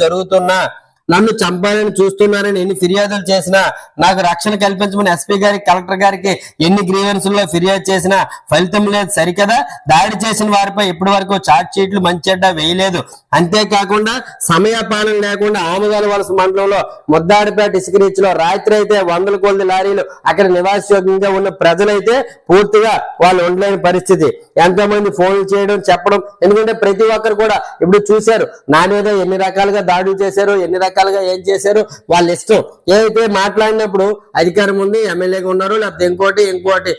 జరుగుతున్నా నన్ను చంపాలని చూస్తున్నారని ఎన్ని ఫిర్యాదులు చేసినా, నాకు రక్షణ కల్పించమని ఎస్పీ గారికి కలెక్టర్ గారికి ఎన్ని గ్రీవెన్స్లో ఫిర్యాదు చేసినా ఫలితం లేదు సరికదా. దాడి చేసిన వారిపై ఇప్పటి వరకు ఛార్జ్ షీట్లు మంచెడ్డ వేయలేదు. అంతేకాకుండా సమయపాలన లేకుండా ఆమదాల వలస మండలంలో ముద్దాడిపేట ఇసుక రీచ్లో రాత్రి అయితే వందల కొద్ది లారీలు అక్కడ నివాసయోగ్యంగా ఉన్న ప్రజలైతే పూర్తిగా వాళ్ళు ఉండలేని పరిస్థితి. ఎంతో మంది ఫోన్లు చేయడం చెప్పడం, ఎందుకంటే ప్రతి ఒక్కరు కూడా ఇప్పుడు చూశారు నా మీద ఎన్ని రకాలుగా దాడులు చేశారు, ఎన్ని రకాలుగా ఏం చేశారు వాళ్ళ ఇష్టం. ఏదైతే మాట్లాడినప్పుడు అధికారం ఉంది, ఎమ్మెల్యేగా ఉన్నారు, లేకపోతే ఇంకోటి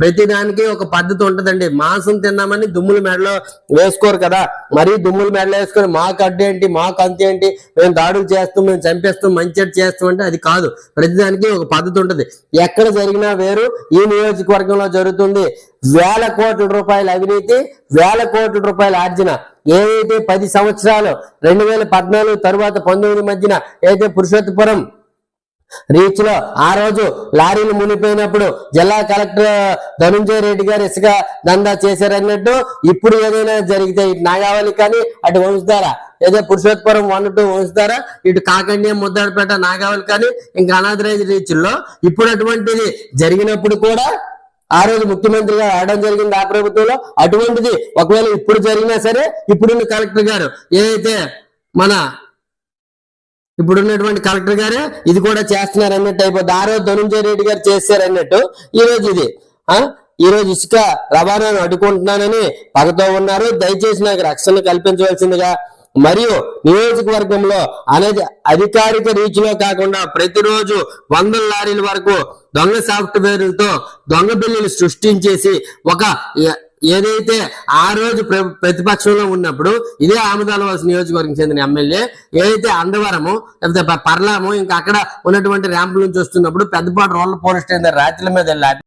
ప్రతి దానికి ఒక పద్ధతి ఉంటదండి. మాంసం తిన్నామని దుమ్ముల మెడలో వేసుకోరు కదా, మరీ దుమ్ముల మెడలో వేసుకొని మాకు అడ్డేంటి మాకు అంతేంటి మేము దాడులు చేస్తాం మేము చంపేస్తాం మంచి చేస్తాం అంటే అది కాదు. ప్రతిదానికి ఒక పద్ధతి ఉంటది. ఎక్కడ జరిగినా వేరు, ఈ నియోజకవర్గంలో జరుగుతుంది వేల కోట్ల రూపాయల అవినీతి, వేల కోట్ల రూపాయల ఆర్జన. ఏదైతే 10 సంవత్సరాలు 2014 తరువాత 19 మధ్యన ఏదైతే పురుషోత్తపురం రీచ్ లో ఆ రోజు లారీలు మునిపోయినప్పుడు జిల్లా కలెక్టర్ ధనుంజయ రెడ్డి గారు ఇసుక దందా చేశారన్నట్టు ఇప్పుడు ఏదైనా జరిగితే ఇటు నాగావళి కానీ అటు వంశధార ఏదో పురుషోత్తపురం 1-2 వంశధార, ఇటు కాకండి ముద్దాడిపేట నాగావళి కానీ ఇంకా అనాథరైజ్ రీచ్ల్లో ఇప్పుడు అటువంటిది జరిగినప్పుడు కూడా ఆ రోజు ముఖ్యమంత్రిగా రావడం జరిగింది ఆ ప్రభుత్వంలో. అటువంటిది ఒకవేళ ఇప్పుడు జరిగినా సరే ఇప్పుడున్న కలెక్టర్ గారు ఏదైతే ఇప్పుడున్నటువంటి కలెక్టర్ గారే ఇది కూడా చేస్తున్నారు అన్నట్టు అయిపోద్ది. ఆ రోజు ధనుంజయ రెడ్డి గారు చేశారు అన్నట్టు ఈ రోజు ఇసుక రవాణాను అడ్డుకుంటున్నానని పగతో ఉన్నారు. దయచేసి నాకు రక్షణ కల్పించవలసిందిగా, మరియు నియోజకవర్గంలో అనేది అధికారిక రీచ్లో కాకుండా ప్రతిరోజు 100 లారీల వరకు దొంగ సాఫ్ట్వేర్లతో దొంగ బిల్లులు సృష్టించేసి ఏదైతే ఆ రోజు ప్రతిపక్షంలో ఉన్నప్పుడు ఇదే ఆమదాల వలస నియోజకవర్గం చెందిన ఎమ్మెల్యే ఏదైతే అందవరము లేకపోతే పర్లాము ఇంకా అక్కడ ఉన్నటువంటి ర్యాంపుల నుంచి వస్తున్నప్పుడు పెద్దపాటు రోడ్ల పోలీస్ స్టేషన్ రాత్రుల మీద వెళ్ళి